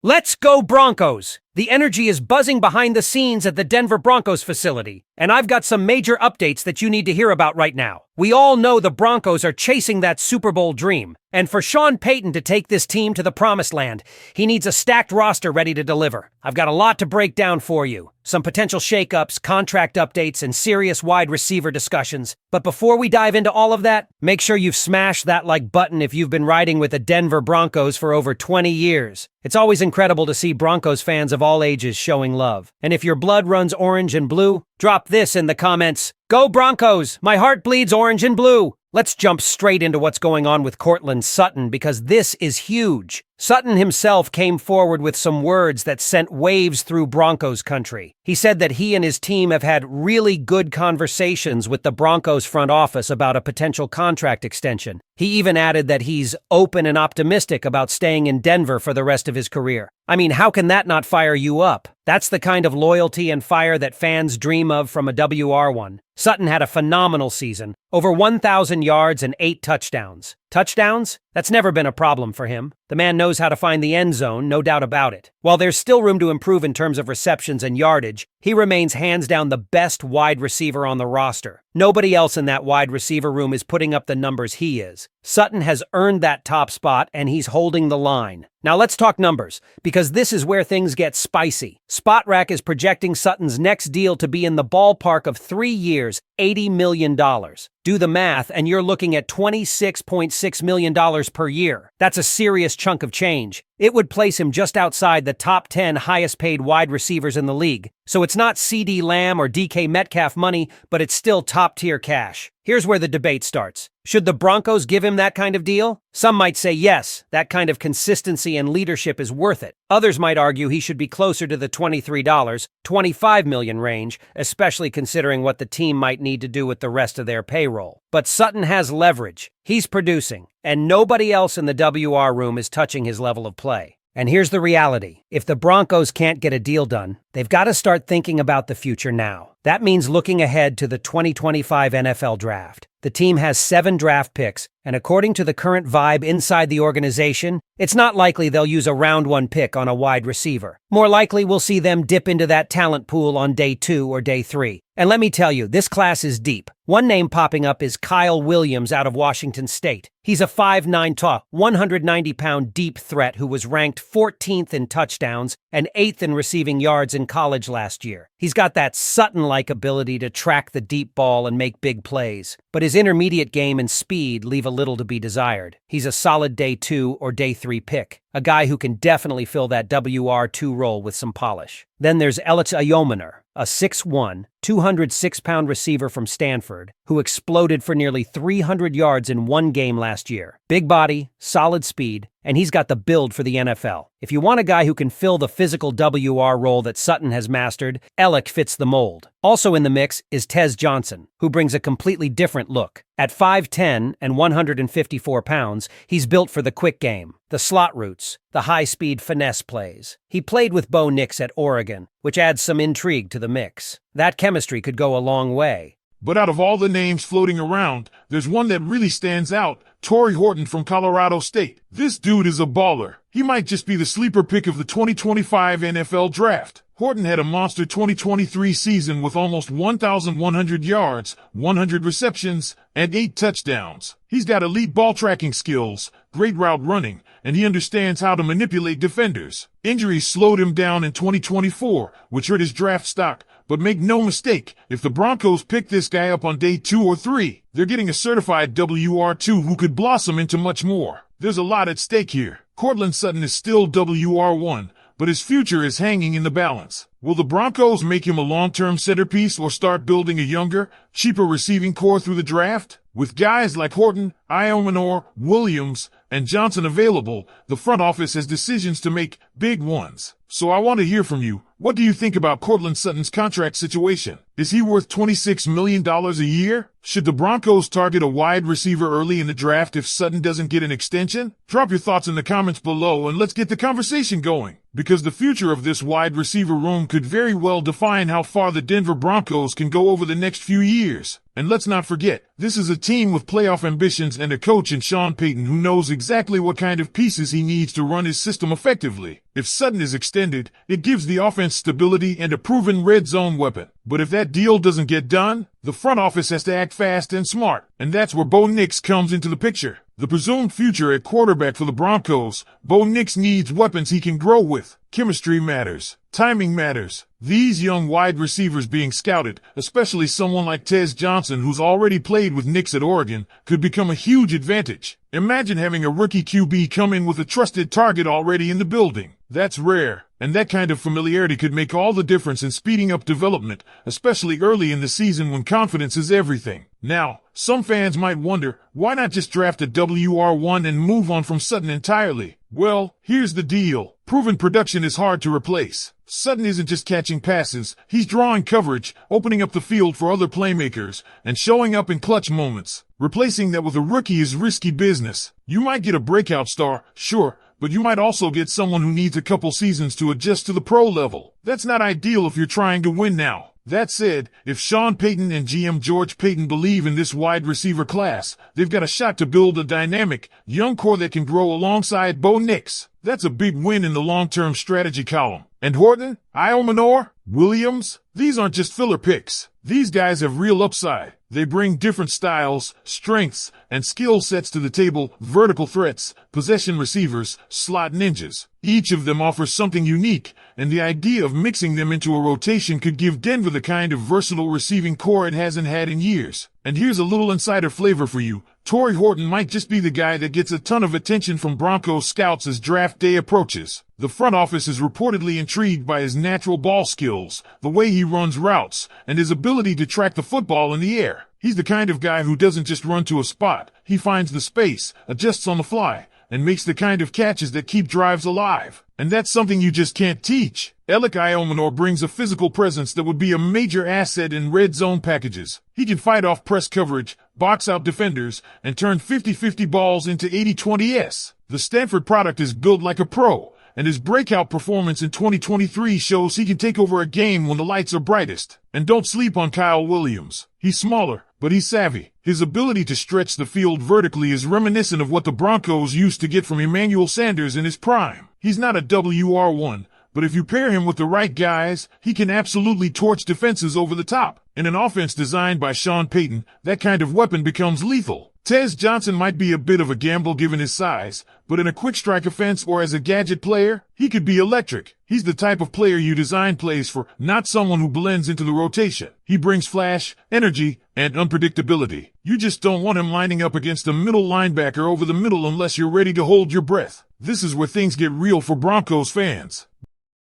Let's go Broncos! The energy is buzzing behind the scenes at the Denver Broncos facility, and I've got some major updates that you need to hear about right now. We all know the Broncos are chasing that Super Bowl dream, and for Sean Payton to take this team to the promised land, he needs a stacked roster ready to deliver. I've got a lot to break down for you. Some potential shakeups, contract updates, and serious wide receiver discussions. But before we dive into all of that, make sure you've smashed that like button if you've been riding with the Denver Broncos for over 20 years. It's always incredible to see Broncos fans of all ages showing love. And if your blood runs orange and blue, drop this in the comments. Go Broncos! My heart bleeds orange and blue! Let's jump straight into what's going on with Courtland Sutton because this is huge. Sutton himself came forward with some words that sent waves through Broncos country. He said that he and his team have had really good conversations with the Broncos front office about a potential contract extension. He even added that he's open and optimistic about staying in Denver for the rest of his career. I mean, how can that not fire you up? That's the kind of loyalty and fire that fans dream of from a WR1. Sutton had a phenomenal season, over 1,000 yards and 8 touchdowns. Touchdowns? That's never been a problem for him. The man knows how to find the end zone, no doubt about it. While there's still room to improve in terms of receptions and yardage, he remains hands down the best wide receiver on the roster. Nobody else in that wide receiver room is putting up the numbers he is. Sutton has earned that top spot, and he's holding the line. Now let's talk numbers, because this is where things get spicy. SpotRack is projecting Sutton's next deal to be in the ballpark of 3 years, $80 million. Do the math, and you're looking at $26.6 million per year. That's a serious chunk of change. It would place him just outside the top 10 highest-paid wide receivers in the league. So it's not CeeDee Lamb or DK Metcalf money, but it's still top-tier cash. Here's where the debate starts. Should the Broncos give him that kind of deal? Some might say yes, that kind of consistency and leadership is worth it. Others might argue he should be closer to the $23, $25 million range, especially considering what the team might need to do with the rest of their payroll. But Sutton has leverage. He's producing, and nobody else in the WR room is touching his level of play. And here's the reality. If the Broncos can't get a deal done, they've got to start thinking about the future now. That means looking ahead to the 2025 NFL Draft. The team has 7 draft picks, and according to the current vibe inside the organization, it's not likely they'll use a round 1 pick on a wide receiver. More likely, we'll see them dip into that talent pool on day 2 or day 3. And let me tell you, this class is deep. One name popping up is Kyle Williams out of Washington State. He's a 5'9" tall, 190-pound deep threat who was ranked 14th in touchdowns and 8th in receiving yards in college last year. He's got that Sutton-like ability to track the deep ball and make big plays, but his intermediate game and speed leave a little to be desired. He's a solid day 2 or day 3 pick, a guy who can definitely fill that WR2 role with some polish. Then there's Alex Ayomaner, a 6'1", 206-pound receiver from Stanford, who exploded for nearly 300 yards in one game last year. Big body, solid speed, and he's got the build for the NFL. If you want a guy who can fill the physical WR role that Sutton has mastered, Alec fits the mold. Also in the mix is Tez Johnson, who brings a completely different look. At 5'10" and 154 pounds, he's built for the quick game, the slot routes, the high-speed finesse plays. He played with Bo Nix at Oregon, which adds some intrigue to the mix. That chemistry could go a long way. But out of all the names floating around, there's one that really stands out, Torrey Horton from Colorado State. This dude is a baller. He might just be the sleeper pick of the 2025 NFL Draft. Horton had a monster 2023 season with almost 1,100 yards, 100 receptions, and 8 touchdowns. He's got elite ball tracking skills, great route running, and he understands how to manipulate defenders. Injuries slowed him down in 2024, which hurt his draft stock. But make no mistake, if the Broncos pick this guy up on day 2 or 3, they're getting a certified WR2 who could blossom into much more. There's a lot at stake here. Courtland Sutton is still WR1, but his future is hanging in the balance. Will the Broncos make him a long-term centerpiece or start building a younger, cheaper receiving core through the draft? With guys like Horton, Ayomaner, Williams, and Johnson available, the front office has decisions to make, big ones. So I want to hear from you. What do you think about Courtland Sutton's contract situation? Is he worth $26 million a year? Should the Broncos target a wide receiver early in the draft if Sutton doesn't get an extension? Drop your thoughts in the comments below and let's get the conversation going. Because the future of this wide receiver room could very well define how far the Denver Broncos can go over the next few years. And let's not forget, this is a team with playoff ambitions and a coach in Sean Payton who knows exactly what kind of pieces he needs to run his system effectively. If Sutton is extended, it gives the offense stability and a proven red zone weapon. But if that deal doesn't get done, the front office has to act fast and smart. And that's where Bo Nix comes into the picture. The presumed future at quarterback for the Broncos, Bo Nix needs weapons he can grow with. Chemistry matters. Timing matters. These young wide receivers being scouted, especially someone like Tez Johnson who's already played with Nix at Oregon, could become a huge advantage. Imagine having a rookie QB come in with a trusted target already in the building. That's rare, and that kind of familiarity could make all the difference in speeding up development, especially early in the season when confidence is everything. Now, some fans might wonder, why not just draft a WR1 and move on from Sutton entirely? Well, here's the deal. Proven production is hard to replace. Sutton isn't just catching passes, he's drawing coverage, opening up the field for other playmakers, and showing up in clutch moments. Replacing that with a rookie is risky business. You might get a breakout star, sure, but you might also get someone who needs a couple seasons to adjust to the pro level. That's not ideal if you're trying to win now. That said, if Sean Payton and GM George Payton believe in this wide receiver class, they've got a shot to build a dynamic, young core that can grow alongside Bo Nix. That's a big win in the long-term strategy column. And Horton, Iomanor, Williams, these aren't just filler picks. These guys have real upside. They bring different styles, strengths, and skill sets to the table: vertical threats, possession receivers, slot ninjas. Each of them offers something unique, and the idea of mixing them into a rotation could give Denver the kind of versatile receiving core it hasn't had in years. And here's a little insider flavor for you. Torrey Horton might just be the guy that gets a ton of attention from Broncos scouts as draft day approaches. The front office is reportedly intrigued by his natural ball skills, the way he runs routes, and his ability to track the football in the air. He's the kind of guy who doesn't just run to a spot. He finds the space, adjusts on the fly, and makes the kind of catches that keep drives alive. And that's something you just can't teach. Alec Iomanor brings a physical presence that would be a major asset in red zone packages. He can fight off press coverage, box out defenders, and turn 50-50 balls into 80-20s. The Stanford product is built like a pro, and his breakout performance in 2023 shows he can take over a game when the lights are brightest. And don't sleep on Kyle Williams. He's smaller, but he's savvy. His ability to stretch the field vertically is reminiscent of what the Broncos used to get from Emmanuel Sanders in his prime. He's not a WR1, but if you pair him with the right guys, he can absolutely torch defenses over the top. In an offense designed by Sean Payton, that kind of weapon becomes lethal. Tez Johnson might be a bit of a gamble given his size, but in a quick strike offense or as a gadget player, he could be electric. He's the type of player you design plays for, not someone who blends into the rotation. He brings flash, energy, and unpredictability. You just don't want him lining up against a middle linebacker over the middle unless you're ready to hold your breath. This is where things get real for Broncos fans.